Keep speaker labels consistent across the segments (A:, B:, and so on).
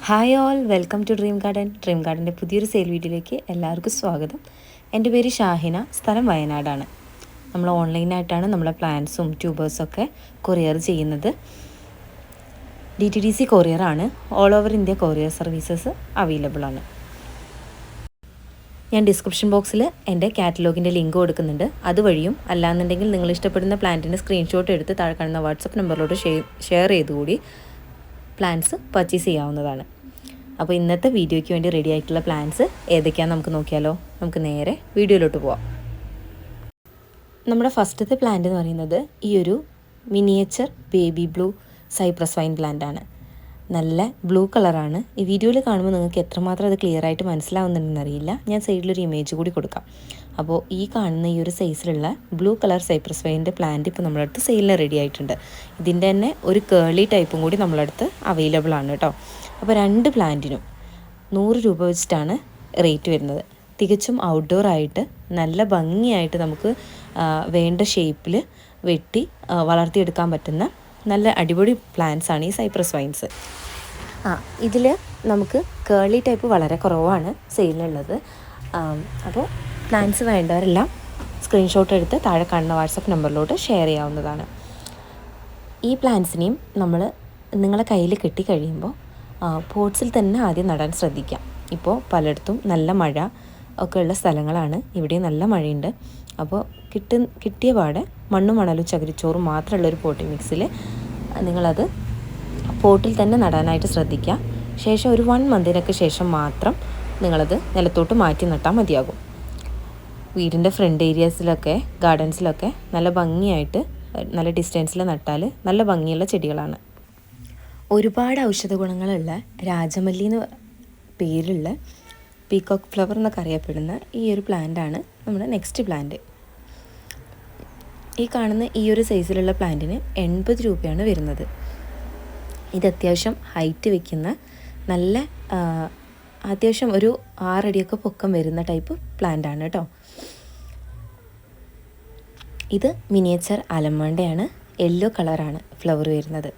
A: Hi all, welcome to dream garden. Dream ഗാർഡൻ്റെ പുതിയൊരു sale വീഡിയോയിലേക്ക് എല്ലാവർക്കും സ്വാഗതം. എൻ്റെ പേര് ഷാഹിന, സ്ഥലം വയനാടാണ്. നമ്മൾ ഓൺലൈനായിട്ടാണ് നമ്മളെ പ്ലാന്റ്സും ട്യൂബേഴ്സൊക്കെ കൊറിയർ ചെയ്യുന്നത്. DTDC കൊറിയറാണ്. All over India courier services available ആണ്. ഞാൻ ഡിസ്ക്രിപ്ഷൻ ബോക്സിൽ എൻ്റെ കാറ്റലോഗിൻ്റെ ലിങ്ക് കൊടുക്കുന്നുണ്ട്. അതുവഴിയും അല്ലാന്നുണ്ടെങ്കിൽ നിങ്ങൾ ഇഷ്ടപ്പെടുന്ന പ്ലാന്റിൻ്റെ സ്ക്രീൻഷോട്ട് എടുത്ത് താഴെ കാണുന്ന വാട്സപ്പ് നമ്പറിലോട്ട് ഷെയർ ചെയ്തുകൂടി പ്ലാന്റ്സ് പർച്ചേസ് ചെയ്യാവുന്നതാണ്. അപ്പോൾ ഇന്നത്തെ വീഡിയോയ്ക്ക് വേണ്ടി റെഡി ആയിട്ടുള്ള പ്ലാന്റ്സ് ഏതൊക്കെയാണെന്ന് നമുക്ക് നോക്കിയാലോ. നമുക്ക് നേരെ വീഡിയോയിലോട്ട് പോവാം. നമ്മുടെ ഫസ്റ്റത്തെ പ്ലാന്റ് എന്ന് പറയുന്നത് ഈ ഒരു miniature baby blue Cyprus wine plant ആണ്. നല്ല ബ്ലൂ കളറാണ്. ഈ വീഡിയോയിൽ കാണുമ്പോൾ നിങ്ങൾക്ക് എത്രമാത്രം അത് ക്ലിയർ ആയിട്ട് മനസ്സിലാവുന്നുണ്ടെന്ന് അറിയില്ല. ഞാൻ സൈഡിലൊരു ഇമേജ് കൂടി കൊടുക്കാം. അപ്പോൾ ഈ കാണുന്ന ഈ ഒരു സൈസിലുള്ള ബ്ലൂ കളർ സൈപ്രസ് വൈൻ്റെ പ്ലാന്റ് ഇപ്പോൾ നമ്മുടെ അടുത്ത് സെയിലിന് റെഡി ആയിട്ടുണ്ട്. ഇതിൻ്റെ തന്നെ ഒരു കേളി ടൈപ്പും കൂടി നമ്മുടെ അടുത്ത് അവൈലബിൾ ആണ് കേട്ടോ. അപ്പോൾ 2 പ്ലാന്റിനും 100 രൂപ വെച്ചിട്ടാണ് റേറ്റ് വരുന്നത്. തികച്ചും ഔട്ട്ഡോർ ആയിട്ട് നല്ല ഭംഗിയായിട്ട് നമുക്ക് വേണ്ട ഷേപ്പിൽ വെട്ടി വളർത്തിയെടുക്കാൻ പറ്റുന്ന നല്ല അടിപൊളി പ്ലാന്റ്സ് ആണ് ഈ സൈപ്രസ് വൈൻസ്. ഇതിൽ നമുക്ക് കേളി ടൈപ്പ് വളരെ കുറവാണ് സെയിലിനുള്ളത്. അപ്പോൾ പ്ലാന്റ്സ് വേണ്ടവരെല്ലാം സ്ക്രീൻഷോട്ട് എടുത്ത് താഴെ കാണുന്ന വാട്സപ്പ് നമ്പറിലോട്ട് ഷെയർ ചെയ്യാവുന്നതാണ്. ഈ പ്ലാന്റ്സിനെയും നിങ്ങളെ കയ്യിൽ കിട്ടിക്കഴിയുമ്പോൾ പോട്ട്സിൽ തന്നെ ആദ്യം നടാൻ ശ്രദ്ധിക്കാം. ഇപ്പോൾ പലയിടത്തും നല്ല മഴ ഒക്കെ ഉള്ള സ്ഥലങ്ങളാണ്. ഇവിടെ നല്ല മഴയുണ്ട്. അപ്പോൾ കിട്ടിയ പാടെ മണ്ണും മണലും ചകിരിച്ചോറും മാത്രമുള്ളൊരു പോട്ടി മിക്സിൽ നിങ്ങളത് പോട്ടിൽ തന്നെ നടാനായിട്ട് ശ്രദ്ധിക്കുക. ശേഷം ഒരു 1 മന്തിനൊക്കെ ശേഷം മാത്രം നിങ്ങളത് നിലത്തോട്ട് മാറ്റി നട്ടാൽ മതിയാകും. വീടിൻ്റെ ഫ്രണ്ട് ഏരിയാസിലൊക്കെ ഗാർഡൻസിലൊക്കെ നല്ല ഭംഗിയായിട്ട് നല്ല ഡിസ്റ്റൻസിൽ നട്ടാൽ നല്ല ഭംഗിയുള്ള ചെടികളാണ്. ഒരുപാട് ഔഷധ ഗുണങ്ങളുള്ള രാജമല്ലി എന്ന് പേരുള്ള പീകോക്ക് ഫ്ലവർ എന്നൊക്കെ അറിയപ്പെടുന്ന ഈ ഒരു പ്ലാന്റാണ് നമ്മുടെ നെക്സ്റ്റ് പ്ലാന്റ്. ഈ കാണുന്ന ഈ ഒരു സൈസിലുള്ള പ്ലാന്റിന് 80 രൂപയാണ് വരുന്നത്. ഇത് അത്യാവശ്യം ഹൈറ്റ് വയ്ക്കുന്ന നല്ല അത്യാവശ്യം ഒരു 6 അടിയൊക്കെ പൊക്കം വരുന്ന ടൈപ്പ് പ്ലാന്റാണ് കേട്ടോ. ഇത് മിനിയേച്ചർ അലമണ്ടയാണ്. യെല്ലോ കളറാണ് ഫ്ലവർ വരുന്നത്.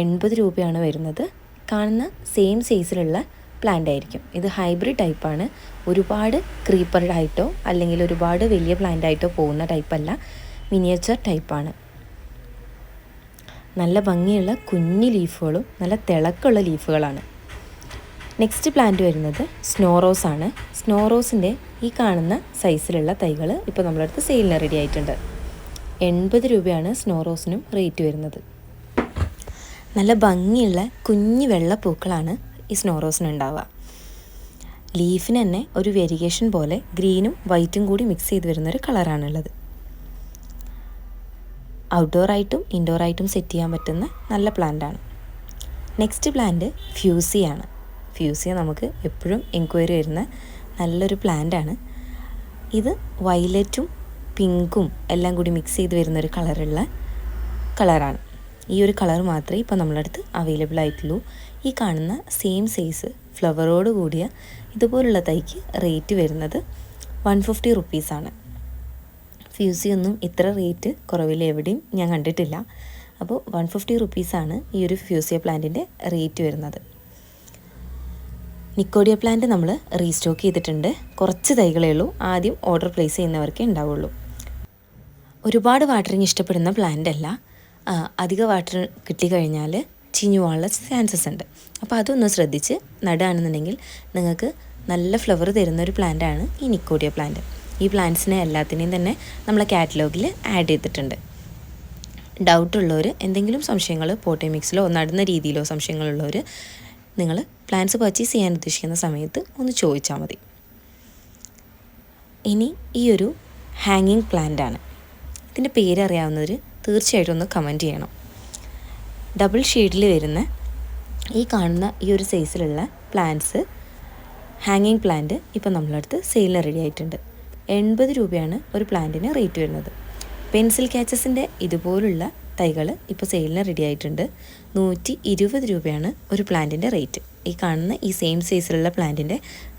A: 80 രൂപയാണ് വരുന്നത്. കാണുന്ന സെയിം സൈസിലുള്ള പ്ലാന്റ് ആയിരിക്കും. ഇത് ഹൈബ്രിഡ് ടൈപ്പാണ്. ഒരുപാട് ക്രീപ്പറായിട്ടോ അല്ലെങ്കിൽ ഒരുപാട് വലിയ പ്ലാന്റ് ആയിട്ടോ പോകുന്ന ടൈപ്പല്ല, മിനിയേച്ചർ ടൈപ്പാണ്. നല്ല ഭംഗിയുള്ള കുഞ്ഞു ലീഫുകളും നല്ല തിളക്കമുള്ള ലീഫുകളാണ്. നെക്സ്റ്റ് പ്ലാന്റ് വരുന്നത് സ്നോ റോസ് ആണ്. സ്നോ റോസിൻ്റെ ഈ കാണുന്ന സൈസിലുള്ള തൈകൾ ഇപ്പോൾ നമ്മുടെ അടുത്ത് സെയിലിന് റെഡി ആയിട്ടുണ്ട്. 80 രൂപയാണ് സ്നോ റോസിനും റേറ്റ് വരുന്നത്. നല്ല ഭംഗിയുള്ള കുഞ്ഞു വെള്ളപ്പൂക്കളാണ് ഈ സ്നോ റോസിന് ഉണ്ടാവുക. ലീഫിന് തന്നെ ഒരു വെരിഗേഷൻ പോലെ ഗ്രീനും വൈറ്റും കൂടി മിക്സ് ചെയ്ത് വരുന്നൊരു കളറാണുള്ളത്. ഔട്ട്ഡോറായിട്ടും ഇൻഡോറായിട്ടും സെറ്റ് ചെയ്യാൻ പറ്റുന്ന നല്ല പ്ലാന്റാണ്. Next plant ഫ്യൂസിയാണ്. ഫ്യൂസിയ നമുക്ക് എപ്പോഴും എൻക്വയറി വരുന്ന നല്ലൊരു പ്ലാന്റാണ്. ഇത് വയലറ്റും പിങ്കും എല്ലാം കൂടി മിക്സ് ചെയ്ത് വരുന്നൊരു കളറാണ്. ഈ ഒരു കളർ മാത്രമേ ഇപ്പോൾ നമ്മളടുത്ത് അവൈലബിൾ ആയിട്ടുള്ളൂ. ഈ കാണുന്ന സെയിം സൈസ് ഫ്ലവറോട് കൂടിയ ഇതുപോലുള്ള തൈക്ക് റേറ്റ് വരുന്നത് 150 റുപ്പീസാണ്. ഫ്യൂസിയൊന്നും ഇത്ര റേറ്റ് കുറവിൽ എവിടെയും ഞാൻ കണ്ടിട്ടില്ല. അപ്പോൾ 150 റുപ്പീസാണ് ഈ ഒരു ഫ്യൂസിയ പ്ലാന്റിൻ്റെ റേറ്റ് വരുന്നത്. നിക്കോഡിയ പ്ലാന്റ് നമ്മൾ റീസ്റ്റോക്ക് ചെയ്തിട്ടുണ്ട്. കുറച്ച് തൈകളേ ഉള്ളൂ. ആദ്യം ഓർഡർ പ്ലേസ് ചെയ്യുന്നവർക്കേ ഉണ്ടാവുള്ളൂ. ഒരുപാട് വാട്ടറിങ് ഇഷ്ടപ്പെടുന്ന പ്ലാന്റ് അല്ല. അധിക വാട്ടർ കിട്ടിക്കഴിഞ്ഞാൽ ചീഞ്ഞു പോകാനുള്ള ചാൻസസ് ഉണ്ട്. അപ്പോൾ അതൊന്ന് ശ്രദ്ധിച്ച് നടുകയാണെന്നുണ്ടെങ്കിൽ നിങ്ങൾക്ക് നല്ല ഫ്ലവർ തരുന്നൊരു പ്ലാന്റാണ് ഈ നിക്കോഡിയ പ്ലാന്റ്. ഈ പ്ലാന്റ്സിനെ എല്ലാത്തിനെയും തന്നെ നമ്മളെ കാറ്റലോഗിൽ ആഡ് ചെയ്തിട്ടുണ്ട്. ഡൗട്ടുള്ളവർ, എന്തെങ്കിലും സംശയങ്ങൾ പോട്ടി മിക്സിലോ നടുന്ന രീതിയിലോ സംശയങ്ങളുള്ളവർ നിങ്ങൾ പ്ലാന്റ്സ് പർച്ചേസ് ചെയ്യാൻ ഉദ്ദേശിക്കുന്ന സമയത്ത് ഒന്ന് ചോദിച്ചാൽ മതി. ഇനി ഈ ഒരു ഹാങ്ങിങ് പ്ലാന്റാണ്. ഇതിൻ്റെ പേരറിയാവുന്നവർ തീർച്ചയായിട്ടും ഒന്ന് കമൻറ്റ് ചെയ്യണം. ഡബിൾ ഷെയ്ഡിൽ വരുന്ന ഈ കാണുന്ന ഈ ഒരു സൈസിലുള്ള പ്ലാന്റ്സ് ഹാങ്ങിങ് പ്ലാന്റ് ഇപ്പോൾ നമ്മളടുത്ത് സെയിലിന് റെഡി ആയിട്ടുണ്ട്. 80 രൂപയാണ് ഒരു പ്ലാന്റിന് റേറ്റ് വരുന്നത്. പെൻസിൽ കാച്ചസിൻ്റെ ഇതുപോലുള്ള തൈകൾ ഇപ്പോൾ സെയിലിന് റെഡി ആയിട്ടുണ്ട്. 120 രൂപയാണ് ഒരു പ്ലാന്റിൻ്റെ റേറ്റ്. ഈ കാണുന്ന ഈ സെയിം സൈസിലുള്ള പ്ലാന്റിൻ്റെ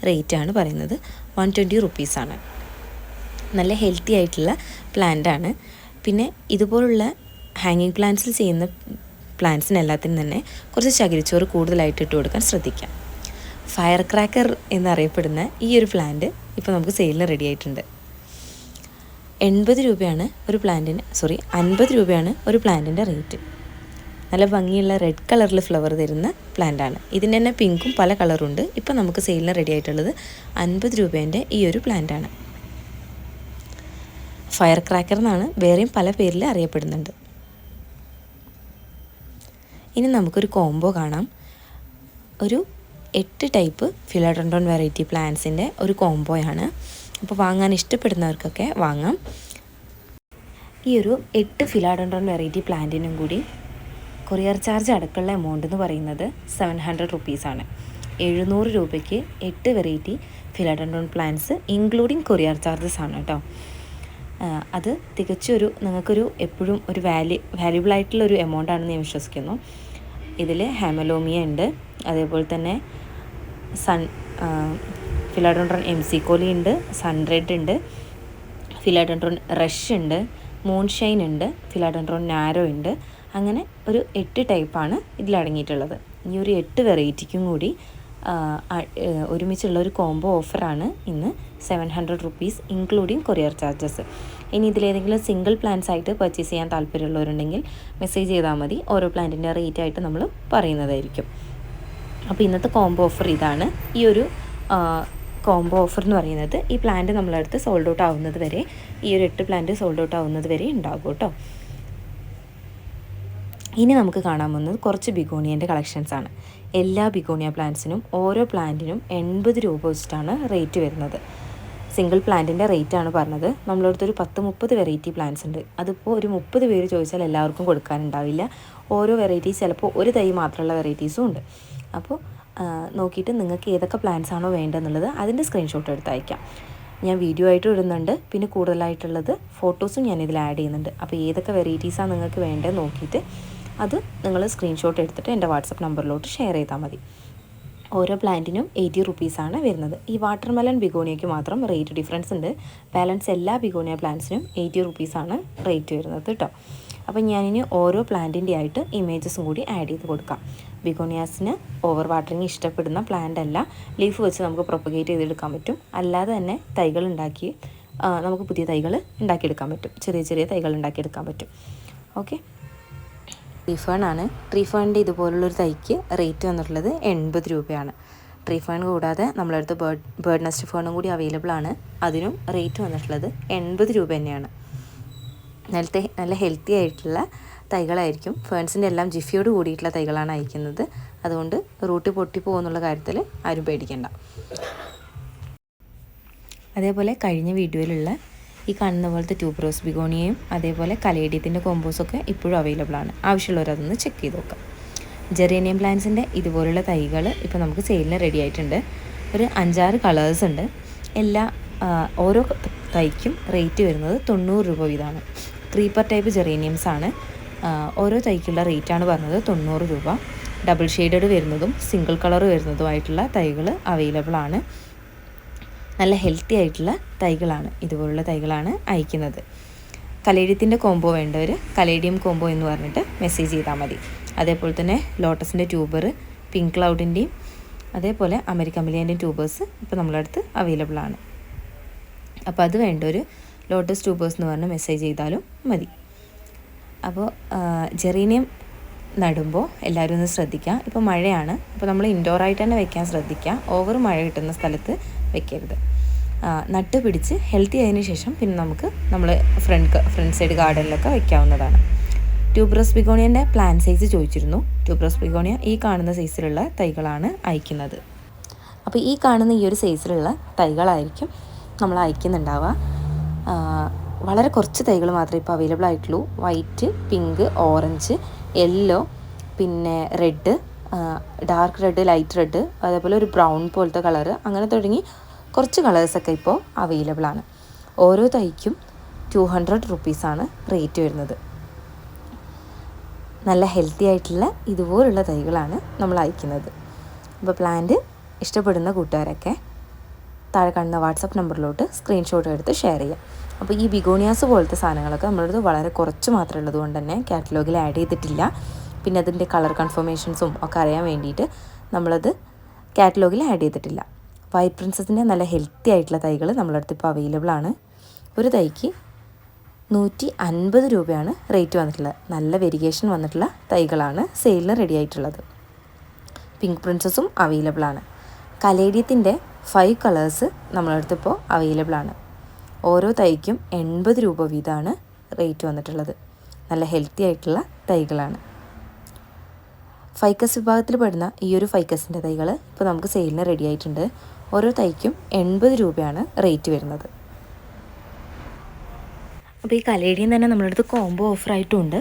A: റേറ്റാണ് പറയുന്നത്. 120 റുപ്പീസാണ്. നല്ല ഹെൽത്തി ആയിട്ടുള്ള പ്ലാന്റാണ്. പിന്നെ ഇതുപോലുള്ള ഹാങ്ങിങ് പ്ലാന്റ്സിൽ ചെയ്യുന്ന പ്ലാന്റ്സിന് എല്ലാത്തിനും തന്നെ കുറച്ച് ചകിരിച്ചോറ് കൂടുതലായിട്ട് ഇട്ട് കൊടുക്കാൻ ശ്രദ്ധിക്കാം. ഫയർ ക്രാക്കർ എന്നറിയപ്പെടുന്ന ഈ ഒരു പ്ലാന്റ് ഇപ്പോൾ നമുക്ക് സെയിലിന് റെഡി ആയിട്ടുണ്ട്. 80 രൂപയാണ് ഒരു പ്ലാന്റിന് 50 രൂപയാണ് ഒരു പ്ലാന്റിൻ്റെ റേറ്റ്. നല്ല ഭംഗിയുള്ള റെഡ് കളറിൽ ഫ്ലവർ തരുന്ന പ്ലാന്റാണ്. ഇതിൻ്റെ തന്നെ പിങ്കും പല കളറുണ്ട്. ഇപ്പോൾ നമുക്ക് സെയിലിന് റെഡി ആയിട്ടുള്ളത് 50 രൂപേൻ്റെ ഈ ഒരു പ്ലാന്റാണ്. ഫയർ ക്രാക്കർ എന്നാണ് വേറെയും പല പേരിൽ അറിയപ്പെടുന്നുണ്ട്. ഇനി നമുക്കൊരു കോംബോ കാണാം. ഒരു 8 ടൈപ്പ് ഫിലോഡെൻഡ്രോൺ വെറൈറ്റി പ്ലാന്റ്സിൻ്റെ ഒരു കോംബോയാണ്. അപ്പോൾ വാങ്ങാൻ ഇഷ്ടപ്പെടുന്നവർക്കൊക്കെ വാങ്ങാം. ഈ ഒരു 8 ഫിലോഡെൻഡ്രോൺ വെറൈറ്റി പ്ലാന്റിനും കൂടി കൊറിയർ ചാർജ് അടക്കമുള്ള എമൗണ്ട് എന്ന് പറയുന്നത് 700 റുപ്പീസാണ്. 700 രൂപയ്ക്ക് 8 variety philodendron plants including courier charges ആണ് കേട്ടോ. അത് തികച്ചൊരു നിങ്ങൾക്കൊരു എപ്പോഴും ഒരു വാല്യുബിളായിട്ടുള്ളൊരു എമൗണ്ട് ആണെന്ന് ഞാൻ വിശ്വസിക്കുന്നു. ഇതിൽ ഹെമലോമിയ ഉണ്ട്, അതേപോലെ തന്നെ ഫിലോഡെൻഡ്രോൺ MC-കോലി ഉണ്ട്, സൺറെഡ് ഉണ്ട്, ഫിലോഡെൻഡ്രോൺ റഷ് ഉണ്ട്, മൂൺഷൈൻ ഉണ്ട്, ഫിലോഡെൻഡ്രോൺ നാരോ ഉണ്ട്. അങ്ങനെ ഒരു 8 ടൈപ്പാണ് ഇതിലടങ്ങിയിട്ടുള്ളത്. ഈ ഒരു 8 വെറൈറ്റിക്കും കൂടി ഒരുമിച്ചുള്ള ഒരു കോംബോ ഓഫറാണ് ഇന്ന് 700 റുപ്പീസ് ഇൻക്ലൂഡിങ് കൊറിയർ ചാർജസ്. ഇനി ഇതിലേതെങ്കിലും സിംഗിൾ പ്ലാന്റ്സ് ആയിട്ട് പർച്ചേസ് ചെയ്യാൻ താല്പര്യമുള്ളവരുണ്ടെങ്കിൽ മെസ്സേജ് ചെയ്താൽ മതി. ഓരോ പ്ലാന്റിൻ്റെ റേറ്റ് ആയിട്ട് നമ്മൾ പറയുന്നതായിരിക്കും. അപ്പോൾ ഇന്നത്തെ കോംബോ ഓഫർ ഇതാണ്. ഈ ഒരു കോംബോ ഓഫർ എന്ന് പറയുന്നത് ഈ പ്ലാന്റ് നമ്മളടുത്ത് സോൾഡ് ഔട്ട് ആവുന്നത് വരെ, ഈ ഒരു 8 പ്ലാന്റ് സോൾഡ് ഔട്ട് ആവുന്നത് വരെ ഉണ്ടാകും കേട്ടോ. ഇനി നമുക്ക് കാണാൻ പോകുന്നത് കുറച്ച് ബിഗോണിയൻ്റെ കളക്ഷൻസാണ്. എല്ലാ ബിഗോണിയ പ്ലാന്റ്സിനും ഓരോ പ്ലാന്റിനും 80 രൂപ വെച്ചിട്ടാണ് റേറ്റ് വരുന്നത്. സിംഗിൾ പ്ലാന്റിൻ്റെ റേറ്റാണ് പറഞ്ഞത്. നമ്മളടുത്തൊരു 10-30 വെറൈറ്റി പ്ലാന്റ്സ് ഉണ്ട്. അതിപ്പോൾ ഒരു 30 പേര് ചോദിച്ചാൽ എല്ലാവർക്കും കൊടുക്കാനുണ്ടാവില്ല. ഓരോ വെറൈറ്റീസ് ചിലപ്പോൾ ഒരു തൈ മാത്രമുള്ള വെറൈറ്റീസും ഉണ്ട്. അപ്പോൾ നോക്കിയിട്ട് നിങ്ങൾക്ക് ഏതൊക്കെ പ്ലാന്റ്സ് ആണോ വേണ്ടതെന്നുള്ളത് അതിൻ്റെ സ്ക്രീൻഷോട്ട് എടുത്ത് അയക്കാം. ഞാൻ വീഡിയോ ആയിട്ട് ഇടുന്നുണ്ട്. പിന്നെ കൂടുതലായിട്ടുള്ളത് ഫോട്ടോസും ഞാനിതിൽ ആഡ് ചെയ്യുന്നുണ്ട്. അപ്പോൾ ഏതൊക്കെ വെറൈറ്റീസാണ് നിങ്ങൾക്ക് വേണ്ടത് നോക്കിയിട്ട് അത് നിങ്ങൾ സ്ക്രീൻഷോട്ട് എടുത്തിട്ട് എൻ്റെ വാട്സപ്പ് നമ്പറിലോട്ട് ഷെയർ ചെയ്താൽ മതി. ഓരോ പ്ലാന്റിനും 80 റുപ്പീസാണ് വരുന്നത്. ഈ വാട്ടർമെലൺ ബിഗോണിയയ്ക്ക് മാത്രം റേറ്റ് ഡിഫറൻസ് ഉണ്ട്. ബാലൻസ് എല്ലാ ബിഗോണിയ പ്ലാന്റ്സിനും 80 റുപ്പീസാണ് റേറ്റ് വരുന്നത് കേട്ടോ. അപ്പോൾ ഞാനിനി ഓരോ പ്ലാന്റിൻ്റെ ആയിട്ട് ഇമേജസും കൂടി ആഡ് ചെയ്ത് കൊടുക്കാം. ബിഗോണിയാസിന് ഓവർ വാട്ടറിങ് ഇഷ്ടപ്പെടുന്ന പ്ലാന്റ് അല്ല. ലീഫ് വെച്ച് നമുക്ക് പ്രൊപ്പഗേറ്റ് ചെയ്തെടുക്കാൻ പറ്റും. അല്ലാതെ തന്നെ തൈകൾ ഉണ്ടാക്കി നമുക്ക് പുതിയ തൈകൾ ഉണ്ടാക്കിയെടുക്കാൻ പറ്റും. ചെറിയ ചെറിയ തൈകൾ ഉണ്ടാക്കിയെടുക്കാൻ പറ്റും. ഓക്കെ, ട്രീ ഫേൺ ആണ്. ട്രീ ഫേണിൻ്റെ ഇതുപോലുള്ളൊരു തൈക്ക് റേറ്റ് വന്നിട്ടുള്ളത് 80 രൂപയാണ്. ട്രീ ഫേൺ കൂടാതെ നമ്മളടുത്ത് ബേർഡ് നെസ്റ്റ് ഫേണും കൂടി അവൈലബിൾ ആണ്. അതിനും റേറ്റ് വന്നിട്ടുള്ളത് 80 രൂപ തന്നെയാണ്. നല്ല ഹെൽത്തി ആയിട്ടുള്ള തൈകളായിരിക്കും. ഫേൺസിൻ്റെ എല്ലാം ജിഫിയോട് കൂടിയിട്ടുള്ള തൈകളാണ് അയക്കുന്നത്. അതുകൊണ്ട് റൂട്ട് പൊട്ടിപ്പോകുന്നുള്ള കാര്യത്തിൽ ആരും പേടിക്കേണ്ട. അതേപോലെ കഴിഞ്ഞ വീഡിയോയിലുള്ള ഈ കാണുന്ന പോലത്തെ ട്യൂബറോസ് ബിഗോണിയയും അതേപോലെ കലേഡിയത്തിൻ്റെ കോമ്പോസൊക്കെ ഇപ്പോഴും അവൈലബിൾ ആണ്. ആവശ്യമുള്ളവരതൊന്ന് ചെക്ക് ചെയ്ത് നോക്കാം. ജെറേനിയം പ്ലാന്റ്സിൻ്റെ ഇതുപോലുള്ള തൈകൾ ഇപ്പോൾ നമുക്ക് സെയിലിന് റെഡി ആയിട്ടുണ്ട്. ഒരു 5-6 കളേഴ്സ് ഉണ്ട്. ഓരോ തൈക്കും റേറ്റ് വരുന്നത് 90 രൂപ വീതമാണ്. ക്രീപ്പർ ടൈപ്പ് ജെറേനിയംസ് ആണ്. ഓരോ തൈക്കുള്ള റേറ്റാണ് പറഞ്ഞത് 90 രൂപ. ഡബിൾ ഷെയ്ഡഡ് വരുന്നതും സിംഗിൾ കളർ വരുന്നതുമായിട്ടുള്ള തൈകൾ അവൈലബിൾ ആണ്. നല്ല ഹെൽത്തി ആയിട്ടുള്ള തൈകളാണ്, ഇതുപോലുള്ള തൈകളാണ് അയക്കുന്നത്. കലേഡിയത്തിൻ്റെ കോംബോ വേണ്ടവർ കലേഡിയം കോംബോ എന്ന് പറഞ്ഞിട്ട് മെസ്സേജ് ചെയ്താൽ മതി. അതേപോലെ തന്നെ ലോട്ടസിൻ്റെ ട്യൂബർ, പിങ്ക് ക്ലൗഡിൻ്റെയും അതേപോലെ അമേരിക്കൻ മിലിയൻ്റെയും ട്യൂബേഴ്സ് ഇപ്പോൾ നമ്മളെ അടുത്ത് അവൈലബിൾ ആണ്. അപ്പോൾ അത് വേണ്ടവർ ലോട്ടസ് ട്യൂബേഴ്സ് എന്ന് പറഞ്ഞ് മെസ്സേജ് ചെയ്താലും മതി. അപ്പോൾ ജെറേനിയം നടുമ്പോൾ എല്ലാവരും ഒന്ന് ശ്രദ്ധിക്കുക. ഇപ്പോൾ മഴയാണ്, അപ്പോൾ നമ്മൾ ഇൻഡോറായിട്ട് തന്നെ വെക്കാൻ ശ്രദ്ധിക്കുക. ഓവർ മഴ കിട്ടുന്ന സ്ഥലത്ത് വെക്കരുത്. നട്ട് പിടിച്ച് ഹെൽത്തി ആയതിനു ശേഷം പിന്നെ നമുക്ക് നമ്മൾ ഫ്രണ്ട് സൈഡ് ഗാർഡനിലൊക്കെ വെക്കാവുന്നതാണ്. ട്യൂബറസ് ബിഗോണിയൻ്റെ പ്ലാൻ സൈസ് ചോദിച്ചിരുന്നു. ട്യൂബറസ് ബിഗോണിയ ഈ കാണുന്ന സൈസിലുള്ള തൈകളാണ് അയക്കുന്നത്. അപ്പോൾ ഈ കാണുന്ന ഈ ഒരു സൈസിലുള്ള തൈകളായിരിക്കും നമ്മൾ അയക്കുന്നുണ്ടാവുക. വളരെ കുറച്ച് തൈകൾ മാത്രമേ ഇപ്പോൾ അവൈലബിൾ ആയിട്ടുള്ളൂ. വൈറ്റ്, പിങ്ക്, ഓറഞ്ച്, യെല്ലോ, പിന്നെ red, dark red, light red, അതേപോലെ ഒരു ബ്രൗൺ പോലത്തെ കളറ്, അങ്ങനെ തുടങ്ങി കുറച്ച് കളേഴ്സൊക്കെ ഇപ്പോൾ അവൈലബിൾ ആണ്. ഓരോ തൈക്കും 200 റുപ്പീസാണ് റേറ്റ് വരുന്നത്. നല്ല ഹെൽത്തി ആയിട്ടുള്ള ഇതുപോലുള്ള തൈകളാണ് നമ്മൾ അയക്കുന്നത്. അപ്പോൾ പ്ലാന്റ് ഇഷ്ടപ്പെടുന്ന കൂട്ടുകാരൊക്കെ താഴെ കാണുന്ന വാട്സപ്പ് നമ്പറിലോട്ട് സ്ക്രീൻഷോട്ട് എടുത്ത് ഷെയർ ചെയ്യാം. അപ്പോൾ ഈ ബിഗോണിയാസ് പോലത്തെ സാധനങ്ങളൊക്കെ നമ്മളടുത്ത് വളരെ കുറച്ച് മാത്രമേ ഉള്ളത് കൊണ്ട് തന്നെ കാറ്റലോഗിൽ ആഡ് ചെയ്തിട്ടില്ല. പിന്നെ അതിൻ്റെ കളർ കൺഫർമേഷൻസും ഒക്കെ അറിയാൻ വേണ്ടിയിട്ട് നമ്മളത് കാറ്റലോഗിൽ ആഡ് ചെയ്തിട്ടില്ല. വൈറ്റ് പ്രിൻസസിൻ്റെ നല്ല ഹെൽത്തി ആയിട്ടുള്ള തൈകൾ നമ്മളെ അടുത്ത് ഇപ്പോൾ അവൈലബിൾ ആണ്. ഒരു തൈക്ക് 150 രൂപയാണ് റേറ്റ് വന്നിട്ടുള്ളത്. നല്ല വെരിഗേഷൻ വന്നിട്ടുള്ള തൈകളാണ് സെയിലിന് റെഡി ആയിട്ടുള്ളത്. പിങ്ക് പ്രിൻസസും അവൈലബിൾ ആണ്. കലേഡിയത്തിൻ്റെ 5 കളേഴ്സ് നമ്മളടുത്ത് ഇപ്പോൾ അവൈലബിൾ ആണ്. ഓരോ തൈക്കും 80 രൂപ വീതമാണ് റേറ്റ് വന്നിട്ടുള്ളത്. നല്ല ഹെൽത്തി ആയിട്ടുള്ള തൈകളാണ്. ഫൈക്കസ് വിഭാഗത്തിൽ പെടുന്ന ഈ ഒരു ഫൈക്കസിൻ്റെ തൈകൾ ഇപ്പോൾ നമുക്ക് സെയിലിന് റെഡി ആയിട്ടുണ്ട്. ഓരോ തൈക്കും 80 രൂപയാണ് റേറ്റ് വരുന്നത്. അപ്പോൾ ഈ കലേഡിയം തന്നെ നമ്മുടെ അടുത്ത് കോംബോ ഓഫറായിട്ടുണ്ട്.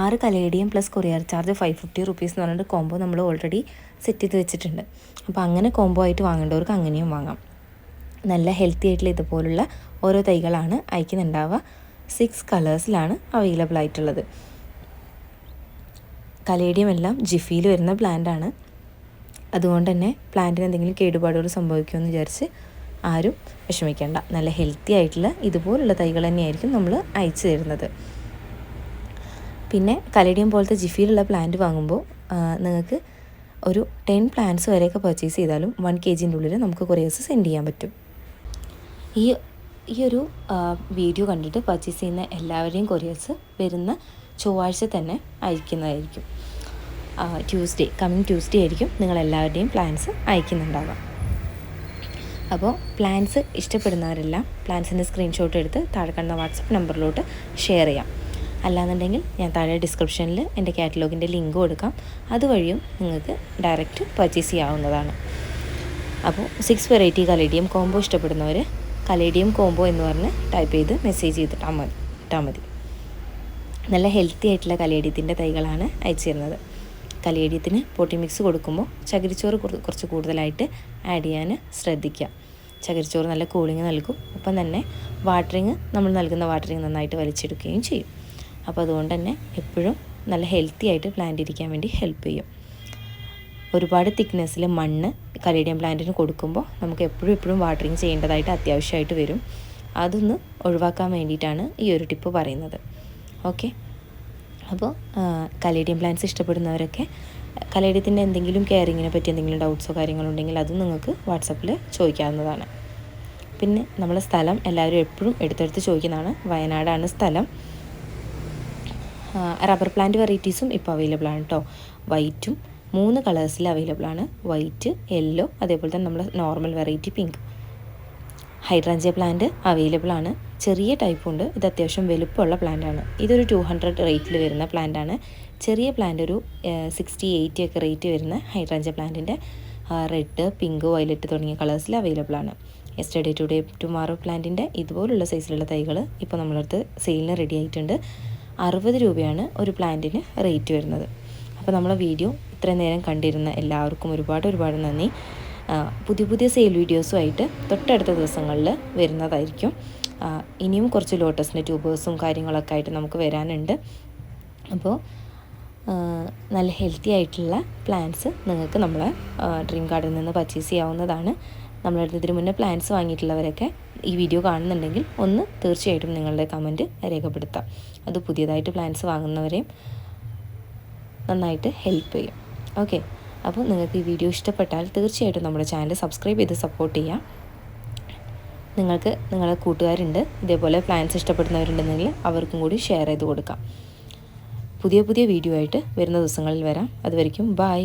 A: 6 caladium plus courier charge 550 rupees എന്ന് പറഞ്ഞിട്ട് കോംബോ നമ്മൾ ഓൾറെഡി സെറ്റ് ചെയ്ത് വെച്ചിട്ടുണ്ട്. അപ്പോൾ അങ്ങനെ കോംബോ ആയിട്ട് വാങ്ങേണ്ടവർക്ക് അങ്ങനെയും വാങ്ങാം. നല്ല ഹെൽത്തി ആയിട്ടുള്ള ഇതുപോലുള്ള ഓരോ തൈകളാണ് അയക്കുന്നുണ്ടാവുക. 6 കളേഴ്സിലാണ് അവൈലബിൾ ആയിട്ടുള്ളത്. കലേഡിയം എല്ലാം ജിഫിയിൽ വരുന്ന പ്ലാന്റാണ്. അതുകൊണ്ട് തന്നെ പ്ലാന്റിന് എന്തെങ്കിലും കേടുപാടുകൾ സംഭവിക്കുമെന്ന് വിചാരിച്ച് ആരും വിഷമിക്കേണ്ട. നല്ല ഹെൽത്തി ആയിട്ടുള്ള ഇതുപോലുള്ള തൈകൾ തന്നെയായിരിക്കും നമ്മൾ അയച്ചു തരുന്നത്. പിന്നെ കലേഡിയം പോലത്തെ ജിഫിയിലുള്ള പ്ലാന്റ് വാങ്ങുമ്പോൾ നിങ്ങൾക്ക് ഒരു 10 പ്ലാന്റ്സ് വരെയൊക്കെ പർച്ചേസ് ചെയ്താലും 1 kgൻ്റെ ഉള്ളിൽ നമുക്ക് കൊറിയേഴ്സ് സെൻഡ് ചെയ്യാൻ പറ്റും. ഈ ഒരു വീഡിയോ കണ്ടിട്ട് പർച്ചേസ് ചെയ്യുന്ന എല്ലാവരെയും കൊറിയേഴ്സ് വരുന്ന ചൊവ്വാഴ്ച തന്നെ അയക്കുന്നതായിരിക്കും. കമ്മിങ് ട്യൂസ്ഡേ ആയിരിക്കും നിങ്ങളെല്ലാവരുടെയും പ്ലാൻസ് അയക്കുന്നുണ്ടാവുക. അപ്പോൾ പ്ലാൻസ് ഇഷ്ടപ്പെടുന്നവരെല്ലാം പ്ലാൻസിൻ്റെ സ്ക്രീൻഷോട്ട് എടുത്ത് താഴെ കാണുന്ന വാട്സപ്പ് നമ്പറിലോട്ട് ഷെയർ ചെയ്യാം. അല്ലാന്നുണ്ടെങ്കിൽ ഞാൻ താഴെ ഡിസ്ക്രിപ്ഷനിൽ എൻ്റെ കാറ്റലോഗിൻ്റെ ലിങ്ക് കൊടുക്കാം. അതുവഴിയും നിങ്ങൾക്ക് ഡയറക്റ്റ് പർച്ചേസ് ചെയ്യാവുന്നതാണ്. അപ്പോൾ 6 വെറൈറ്റി കലേഡിയം കോംബോ ഇഷ്ടപ്പെടുന്നവർ കലേഡിയം കോംബോ എന്ന് പറഞ്ഞ് ടൈപ്പ് ചെയ്ത് മെസ്സേജ് ചെയ്തിട്ടാൽ മതി. നല്ല ഹെൽത്തി ആയിട്ടുള്ള കലേഡിയത്തിൻ്റെ തൈകളാണ് അയച്ചു തരുന്നത്. കലേഡിയത്തിന് പോട്ടി മിക്സ് കൊടുക്കുമ്പോൾ ചകിരിച്ചോറ് കുറച്ച് കൂടുതലായിട്ട് ആഡ് ചെയ്യാൻ ശ്രദ്ധിക്കുക. ചകിരിച്ചോറ് നല്ല കൂളിങ് നൽകും. ഒപ്പം തന്നെ നമ്മൾ നൽകുന്ന വാട്ടറിങ് നന്നായിട്ട് വലിച്ചെടുക്കുകയും ചെയ്യും. അപ്പോൾ അതുകൊണ്ട് തന്നെ എപ്പോഴും നല്ല ഹെൽത്തി ആയിട്ട് പ്ലാന്റ് ഇരിക്കാൻ വേണ്ടി ഹെൽപ്പ് ചെയ്യും. ഒരുപാട് തിക്നെസ്സിൽ മണ്ണ് കലേഡിയം പ്ലാന്റിന് കൊടുക്കുമ്പോൾ നമുക്ക് എപ്പോഴും വാട്ടറിങ് ചെയ്യേണ്ടതായിട്ട് അത്യാവശ്യമായിട്ട് വരും. അതൊന്ന് ഒഴിവാക്കാൻ വേണ്ടിയിട്ടാണ് ഈ ഒരു ടിപ്പ് പറയുന്നത്. ഓക്കെ, അപ്പോൾ കലേഡിയം പ്ലാന്റ്സ് ഇഷ്ടപ്പെടുന്നവരൊക്കെ കലേഡിയത്തിൻ്റെ എന്തെങ്കിലും കെയറിങ്ങിനെ പറ്റി എന്തെങ്കിലും ഡൗട്ട്സോ കാര്യങ്ങളോ ഉണ്ടെങ്കിൽ അതും നിങ്ങൾക്ക് വാട്സപ്പിൽ ചോദിക്കാവുന്നതാണ്. പിന്നെ നമ്മളെ സ്ഥലം എല്ലാവരും എപ്പോഴും എടുത്തെടുത്ത് ചോദിക്കുന്നതാണ്. വയനാടാണ് സ്ഥലം. റബ്ബർ പ്ലാന്റ് വെറൈറ്റീസും ഇപ്പോൾ അവൈലബിൾ ആണ് കേട്ടോ. വൈറ്റും 3 കളേഴ്സിൽ അവൈലബിൾ ആണ്. വൈറ്റ്, യെല്ലോ, അതേപോലെ തന്നെ നമ്മുടെ normal variety pink. Hydrangea plant available ആണ്. ചെറിയ ടൈപ്പുണ്ട്. ഇത് അത്യാവശ്യം വലുപ്പമുള്ള പ്ലാന്റാണ്. ഇതൊരു 200 റേറ്റിൽ വരുന്ന പ്ലാന്റാണ്. ചെറിയ പ്ലാന്റ് ഒരു 60-80 ഒക്കെ റേറ്റ് വരുന്ന ഹൈഡ്രാഞ്ചിയ പ്ലാന്റിൻ്റെ റെഡ്, പിങ്ക്, വയലറ്റ് തുടങ്ങിയ കളേഴ്സിൽ അവൈലബിൾ ആണ്. യെസ്റ്റർഡേ ടുഡേ ടുമാറോ പ്ലാന്റിൻ്റെ ഇതുപോലുള്ള സൈസിലുള്ള തൈകൾ ഇപ്പോൾ നമ്മളടുത്ത് സെയിലിന് റെഡി ആയിട്ടുണ്ട്. 60 രൂപയാണ് ഒരു പ്ലാന്റിന് റേറ്റ് വരുന്നത്. അപ്പോൾ നമ്മളെ വീഡിയോ ഇത്രയും നേരം കണ്ടിരുന്ന എല്ലാവർക്കും ഒരുപാട് നന്ദി. പുതിയ സെയിൽ വീഡിയോസുമായിട്ട് തൊട്ടടുത്ത ദിവസങ്ങളിൽ വരുന്നതായിരിക്കും. ഇനിയും കുറച്ച് ലോട്ടസിൻ്റെ ട്യൂബേഴ്സും കാര്യങ്ങളൊക്കെ ആയിട്ട് നമുക്ക് വരാനുണ്ട്. അപ്പോൾ നല്ല ഹെൽത്തി ആയിട്ടുള്ള പ്ലാന്റ്സ് നിങ്ങൾക്ക് നമ്മളെ ഡ്രീം ഗാർഡനിൽ നിന്ന് പർച്ചേസ് ചെയ്യാവുന്നതാണ്. നമ്മളടുത്ത് ഇതിന് മുന്നേ പ്ലാന്റ്സ് വാങ്ങിയിട്ടുള്ളവരൊക്കെ ഈ വീഡിയോ കാണുന്നുണ്ടെങ്കിൽ ഒന്ന് തീർച്ചയായിട്ടും നിങ്ങളുടെ കമൻറ്റ് രേഖപ്പെടുത്താം. അത് പുതിയതായിട്ട് പ്ലാന്റ്സ് വാങ്ങുന്നവരെയും നന്നായിട്ട് ഹെൽപ്പ് ചെയ്യും. ഓക്കെ, അപ്പോൾ നിങ്ങൾക്ക് ഈ വീഡിയോ ഇഷ്ടപ്പെട്ടാൽ തീർച്ചയായിട്ടും നമ്മുടെ ചാനൽ സബ്സ്ക്രൈബ് ചെയ്ത് സപ്പോർട്ട് ചെയ്യാം. നിങ്ങൾക്ക് നിങ്ങളുടെ കൂട്ടുകാരുണ്ട് ഇതേപോലെ പ്ലാന്റ്സ് ഇഷ്ടപ്പെടുന്നവരുണ്ടെങ്കിൽ അവർക്കും കൂടി ഷെയർ ചെയ്ത് കൊടുക്കാം. പുതിയ വീഡിയോ ആയിട്ട് വരുന്ന ദിവസങ്ങളിൽ വരാം. അതുവരെയ്ക്കും ബൈ.